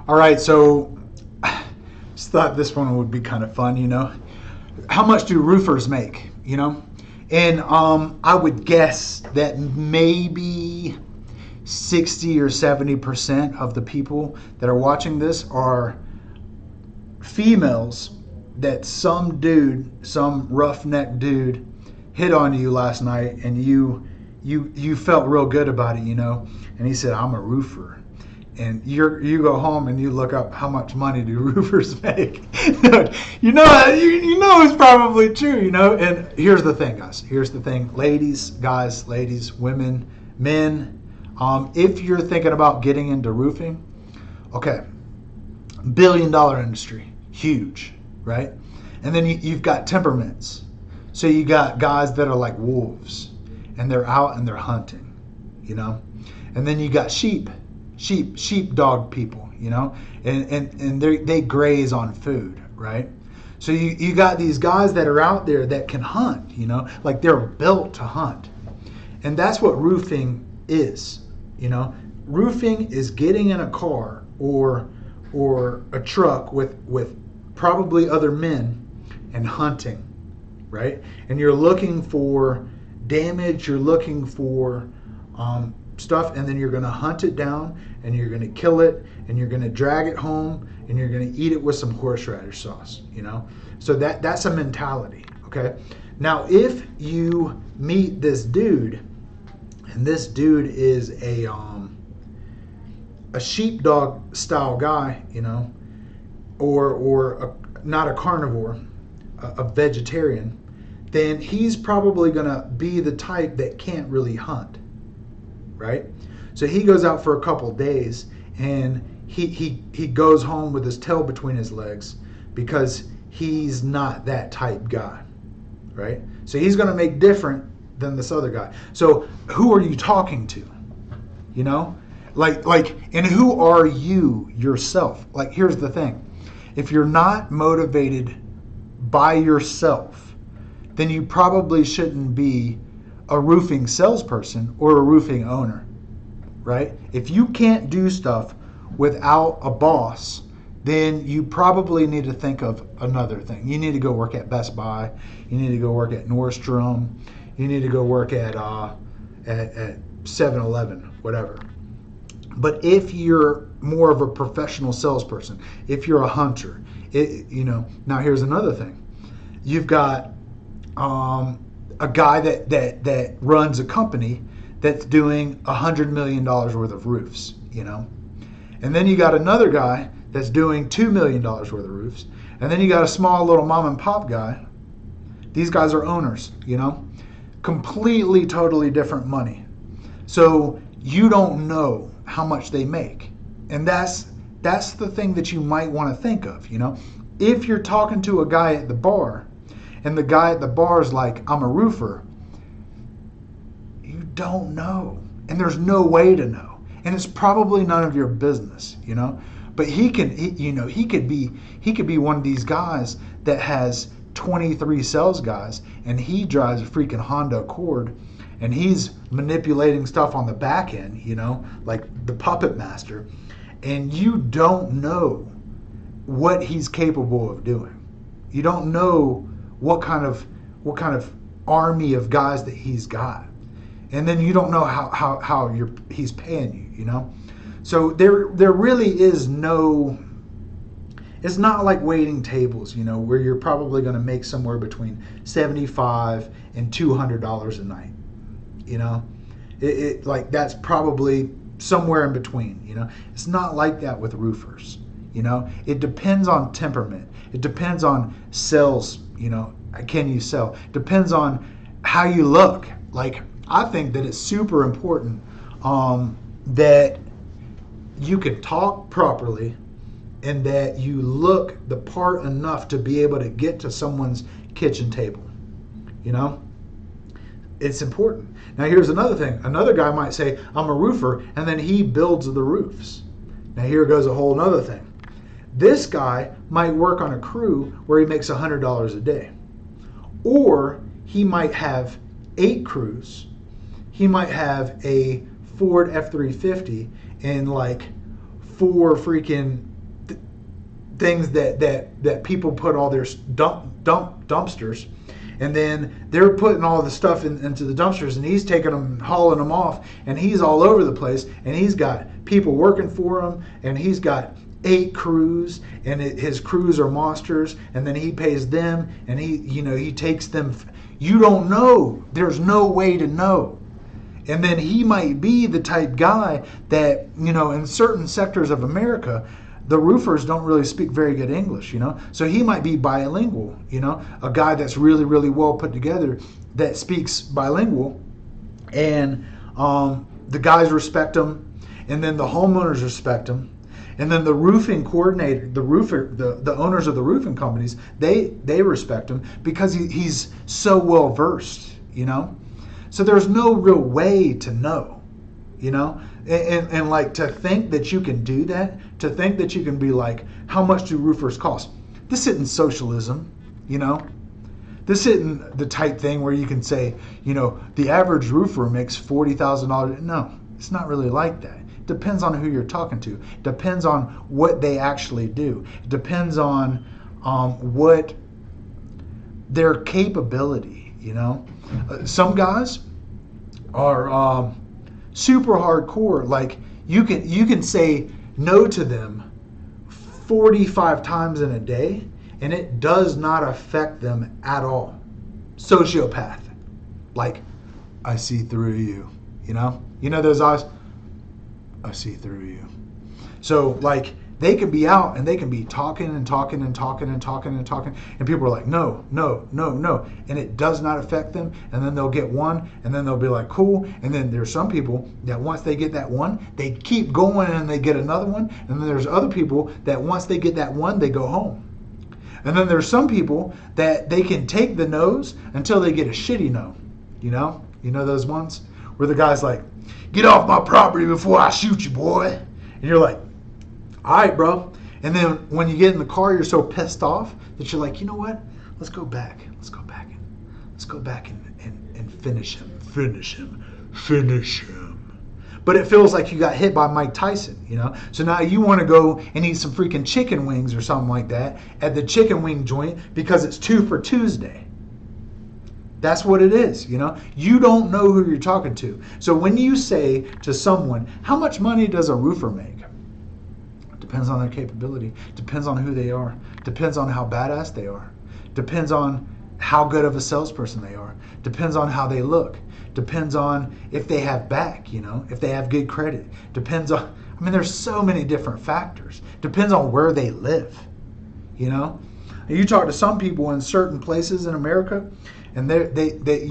All right, so just thought this one would be kind of fun, How much do roofers make? And I would guess that maybe 60 or 70% of the people that are watching this are females that some dude, some roughneck dude, hit on you last night, and you felt real good about it. And he said, "I'm a roofer." And you go home and you look up how much money do roofers make. you know it's probably true. And here's the thing, guys. Here's the thing, ladies, guys, ladies, women, men. If you're thinking about getting into roofing, okay, $1 billion industry, huge, right? And then you've got temperaments. So you got guys that are like wolves, and they're out and they're hunting. And then you got sheepdog people, and they graze on food, right? So you got these guys that are out there that can hunt, like they're built to hunt. And that's what roofing is. Roofing is getting in a car or a truck with probably other men and hunting, right? And you're looking for damage, you're looking for stuff, and then you're going to hunt it down, and you're going to kill it, and you're going to drag it home, and you're going to eat it with some horseradish sauce. So that's a mentality. Okay. Now, if you meet this dude, and this dude is a sheepdog style guy, or not a carnivore, a vegetarian, then he's probably going to be the type that can't really hunt, right? So he goes out for a couple days, and he goes home with his tail between his legs because he's not that type guy, right? So he's going to make different than this other guy. So who are you talking to? And who are you yourself? Like, here's the thing. If you're not motivated by yourself, then you probably shouldn't be a roofing salesperson or a roofing owner, right? If you can't do stuff without a boss, then you probably need to think of another thing. You need to go work at Best Buy. You need to go work at Nordstrom. You need to go work at 7-Eleven, whatever. But if you're more of a professional salesperson, if you're a hunter, now here's another thing. You've got a guy that runs a company that's doing $100 million worth of roofs, and then you got another guy that's doing $2 million worth of roofs, and then you got a small little mom and pop guy. These guys are owners, completely, totally different money. So you don't know how much they make, and that's the thing that you might want to think of. If you're talking to a guy at the bar, and the guy at the bar is like, "I'm a roofer," you don't know, and there's no way to know, and it's probably none of your business. But he could be one of these guys that has 23 sales guys, and he drives a freaking Honda Accord, and he's manipulating stuff on the back end, like the puppet master, and you don't know what he's capable of doing. You don't know what kind of army of guys that he's got, and then you don't know how he's paying you. So there really is no. It's not like waiting tables, where you're probably going to make somewhere between $75 and $200 a night. It like that's probably somewhere in between. It's not like that with roofers. It depends on temperament. It depends on sales. Can you sell? Depends on how you look. Like, I think that it's super important that you can talk properly and that you look the part enough to be able to get to someone's kitchen table. It's important. Now, here's another thing. Another guy might say, "I'm a roofer," and then he builds the roofs. Now, here goes a whole nother thing. This guy might work on a crew where he makes $100 a day. Or he might have 8 crews. He might have a Ford F-350 and like 4 freaking things that people put all their dumpsters, and then they're putting all the stuff into the dumpsters, and he's taking them, hauling them off, and he's all over the place, and he's got people working for him, and he's got 8 crews, and his crews are monsters, and then he pays them, and he takes them. You don't know. There's no way to know. And then he might be the type guy that, in certain sectors of America, the roofers don't really speak very good English, So he might be bilingual, a guy that's really, really well put together that speaks bilingual. And the guys respect him, and then the homeowners respect him. And then the roofing coordinator, the owners of the roofing companies, they respect him because he's so well versed, So there's no real way to know, and like to think that you can do that, to think that you can be like, how much do roofers cost? This isn't socialism, This isn't the type thing where you can say, the average roofer makes $40,000. No, it's not really like that. Depends on who you're talking to. Depends on what they actually do. Depends on what their capability. Some guys are super hardcore. Like you can say no to them 45 times in a day, and it does not affect them at all. Sociopath. Like, I see through you. Those eyes. I see through you. So like they can be out and they can be talking and talking and talking and talking and talking, and people are like, no, and it does not affect them. And then they'll get one, and then they'll be like, cool. And then there's some people that once they get that one, they keep going and they get another one. And then there's other people that once they get that one, they go home. And then there's some people that they can take the no's until they get a shitty no. You know those ones where the guy's like, get off my property before I shoot you, boy. And you're like, all right, bro. And then when you get in the car, you're so pissed off that you're like, you know what? Let's go back and finish him. But it feels like you got hit by Mike Tyson, So now you want to go and eat some freaking chicken wings or something like that at the chicken wing joint because it's 2 for Tuesday. That's what it is, You don't know who you're talking to. So when you say to someone, how much money does a roofer make? Depends on their capability. Depends on who they are. Depends on how badass they are. Depends on how good of a salesperson they are. Depends on how they look. Depends on if they have back, if they have good credit. Depends on, there's so many different factors. Depends on where they live, You talk to some people in certain places in America, and they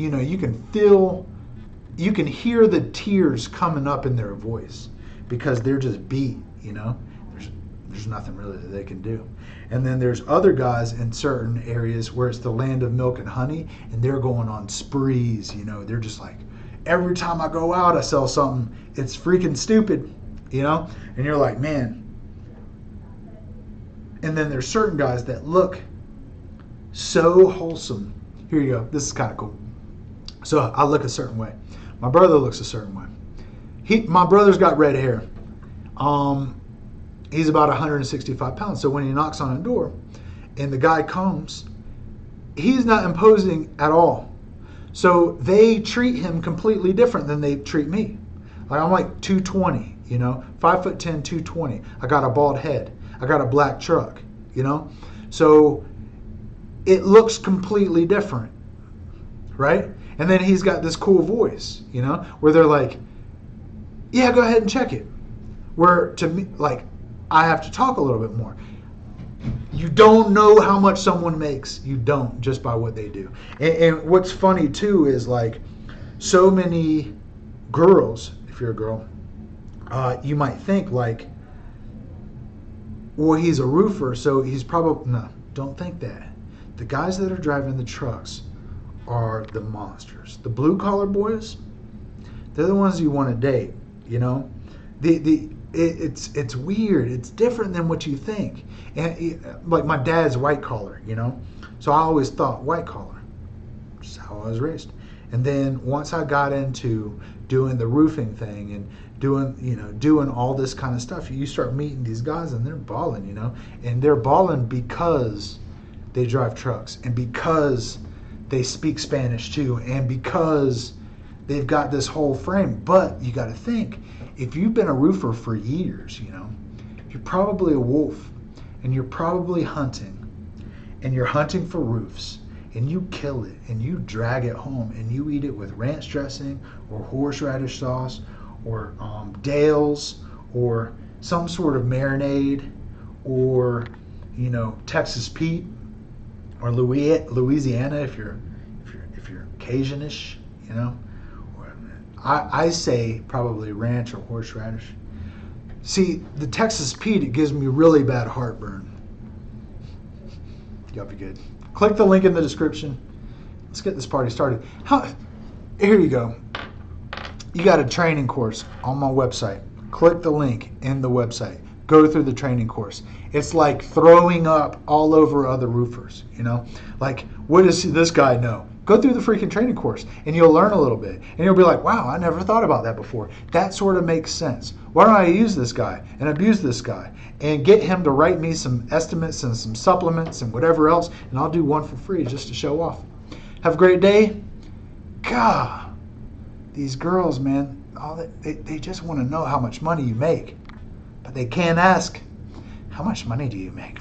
you can hear the tears coming up in their voice because they're just beat, There's nothing really that they can do. And then there's other guys in certain areas where it's the land of milk and honey, and they're going on sprees, They're just like, every time I go out, I sell something. It's freaking stupid, And you're like, man. And then there's certain guys that look so wholesome. Here you go. This is kind of cool. So I look a certain way. My brother looks a certain way. My brother's got red hair. He's about 165 pounds. So when he knocks on a door and the guy comes, he's not imposing at all. So they treat him completely different than they treat me. Like I'm like 220, 5'10", 220. I got a bald head. I got a black truck, So it looks completely different, right? And then he's got this cool voice, where they're like, yeah, go ahead and check it. Where to me, like, I have to talk a little bit more. You don't know how much someone makes. You don't, just by what they do. And what's funny too is like so many girls, if you're a girl, you might think like, well, he's a roofer, so he's probably, no, don't think that. The guys that are driving the trucks are the monsters. The blue collar boys, they're the ones you want to date, It's weird. It's different than what you think. And like my dad's white collar, So I always thought white collar. Just how I was raised. And then once I got into doing the roofing thing and doing all this kind of stuff. You start meeting these guys and they're balling, and they're balling because they drive trucks and because they speak Spanish too and because they've got this whole frame. But you got to think, if you've been a roofer for years, you're probably a wolf and you're probably hunting and you're hunting for roofs and you kill it and you drag it home and you eat it with ranch dressing or horseradish sauce or Dale's or some sort of marinade or Texas Pete or Louisiana if you're Cajuanish, I say probably ranch or horseradish. See, the Texas Pete, it gives me really bad heartburn. Y'all be good. Click the link in the description. Let's get this party started. Here you go. You got a training course on my website. Click the link in the website. Go through the training course. It's like throwing up all over other roofers, Like, what does this guy know? Go through the freaking training course and you'll learn a little bit. And you'll be like, wow, I never thought about that before. That sort of makes sense. Why don't I use this guy and abuse this guy and get him to write me some estimates and some supplements and whatever else, and I'll do one for free just to show off. Have a great day. God, these girls, man, they just want to know how much money you make. But they can't ask, how much money do you make?